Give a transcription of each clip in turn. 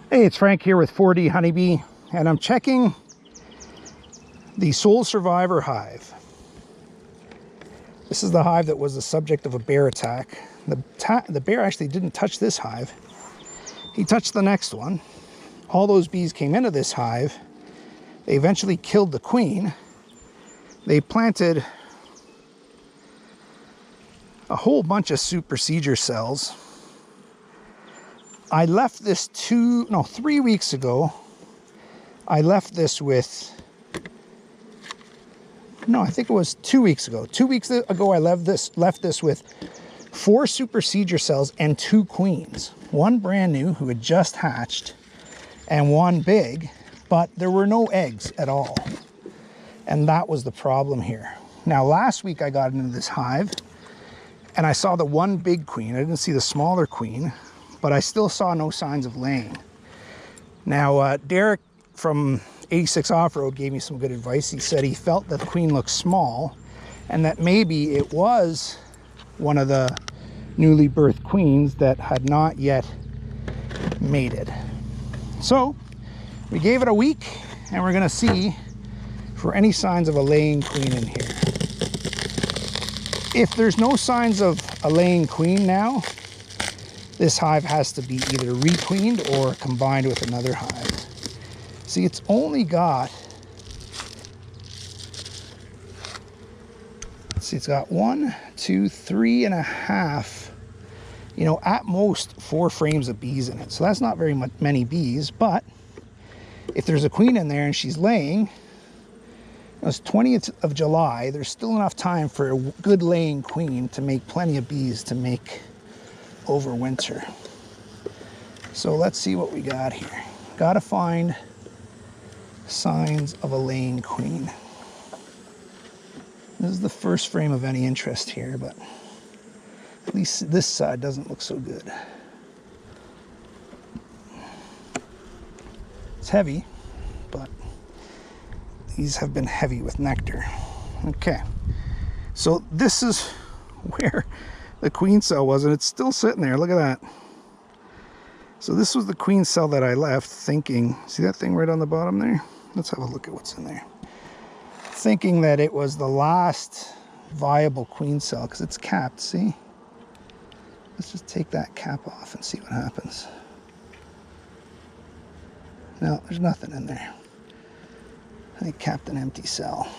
Hey, it's Frank here with 4D Honeybee, and I'm checking the Sole Survivor hive. This is the hive that was the subject of a bear attack. The bear actually didn't touch this hive. He touched the next one. All those bees came into this hive. They eventually killed the queen. They planted a whole bunch of supersedure cells. I left this 3 weeks ago. I left this with, no, I think it was 2 weeks ago. 2 weeks ago, I left this with 4 supersedure cells and 2 queens. One brand new who had just hatched and one big, but there were no eggs at all. And that was the problem here. Now, last week I got into this hive and I saw the one big queen. I didn't see the smaller queen, but I still saw no signs of laying. Now, Derek from 86 Off-Road gave me some good advice. He said he felt that the queen looked small and that maybe it was one of the newly birthed queens that had not yet mated. So we gave it a week and we're gonna see for any signs of a laying queen in here. If there's no signs of a laying queen now, this hive has to be either requeened or combined with another hive. See, it's only got, let's see, it's got 1, 2, 3.5, you know, at most 4 frames of bees in it. So that's not very many bees, but if there's a queen in there and she's laying, it's 20th of July, there's still enough time for a good laying queen to make plenty of bees to make over winter. So let's see what we got here. Gotta find signs of a laying queen. This is the first frame of any interest here, but at least this side doesn't look so good. It's heavy, but these have been heavy with nectar. Okay, so this is where the queen cell was, and it's still sitting there. Look at that. So this was the queen cell that I left thinking, see that thing right on the bottom there? Let's have a look at what's in there. Thinking that it was the last viable queen cell because it's capped, see? Let's just take that cap off and see what happens. No, there's nothing in there. I capped an empty cell.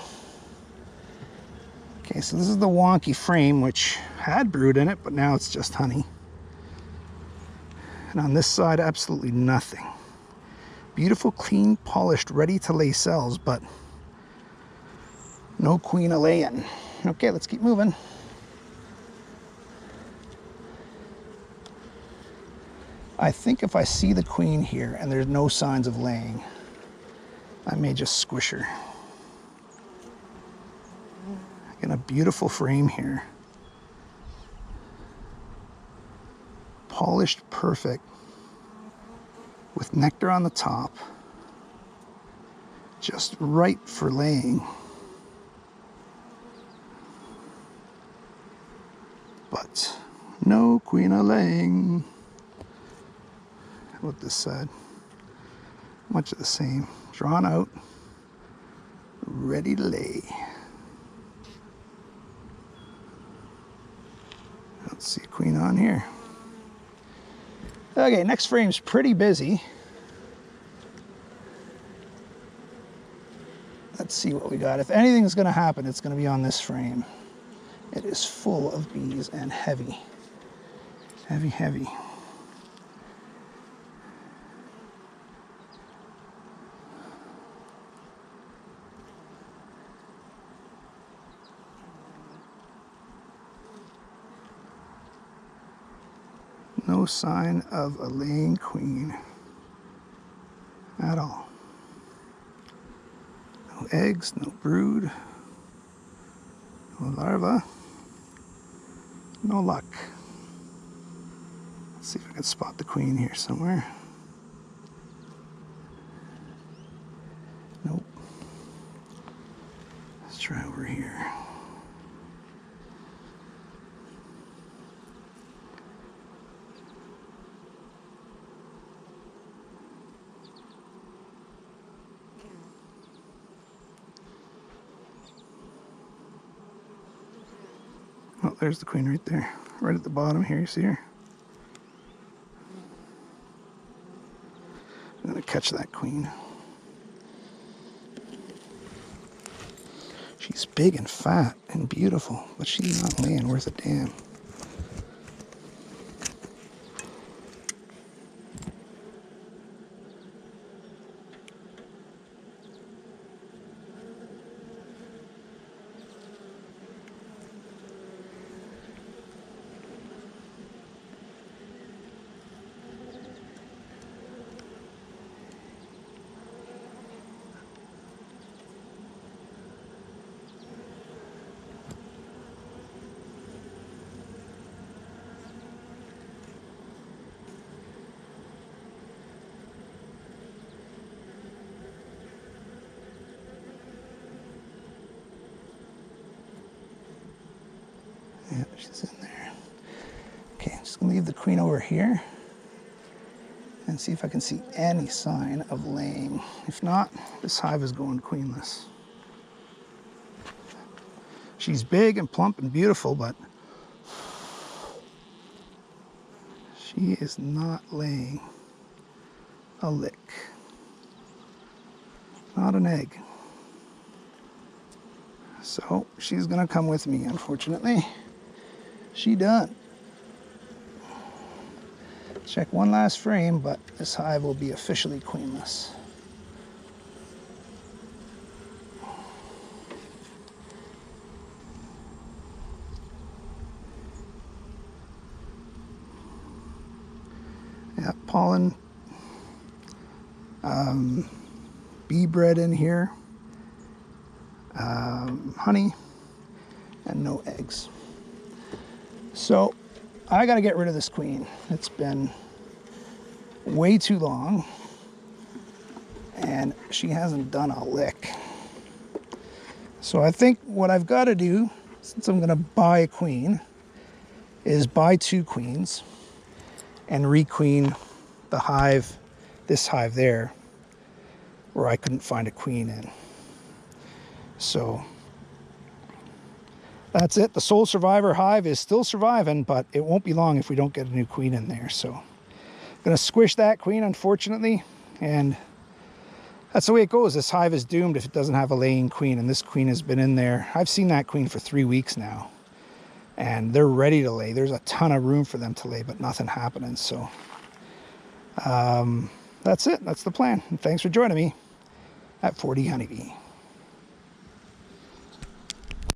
Okay, so this is the wonky frame, which had brood in it, but now it's just honey. And on this side, absolutely nothing. Beautiful, clean, polished, ready to lay cells, but no queen a-laying. Okay, let's keep moving. I think if I see the queen here and there's no signs of laying, I may just squish her. In a beautiful frame here. Polished perfect. With nectar on the top. Just right for laying. But no queen a-laying. How about this side? Much of the same. Drawn out. Ready to lay. Let's see a queen on here. Okay, next frame's pretty busy. Let's see what we got. If anything's gonna happen, it's gonna be on this frame. It is full of bees and heavy. Heavy, heavy. No sign of a laying queen at all. No eggs, no brood, no larva, no luck. Let's see if I can spot the queen here somewhere. Nope. Let's try over here. there's the queen right there. Right at the bottom here, you see her? I'm gonna catch that queen. She's big and fat and beautiful, but she's not laying worth a damn. Yeah, she's in there. Okay, I'm just gonna leave the queen over here and see if I can see any sign of laying. If not, this hive is going queenless. She's big and plump and beautiful, but she is not laying a lick. Not an egg. So she's gonna come with me, unfortunately. She done. Check one last frame, but this hive will be officially queenless. Yeah, pollen, bee bread in here, honey, and no eggs. So I got to get rid of this queen. It's been way too long and she hasn't done a lick. So I think what I've got to do, since I'm going to buy a queen, is buy 2 queens and requeen the hive, this hive there, where I couldn't find a queen in. So that's it. The sole survivor hive is still surviving, but it won't be long if we don't get a new queen in there. So I'm gonna squish that queen, unfortunately, and that's the way it goes. This hive is doomed if it doesn't have a laying queen, and this queen has been in there. I've seen that queen for 3 weeks now, and they're ready to lay. There's a ton of room for them to lay, but nothing happening. So that's it. That's the plan. And thanks for joining me at 40 Honeybee.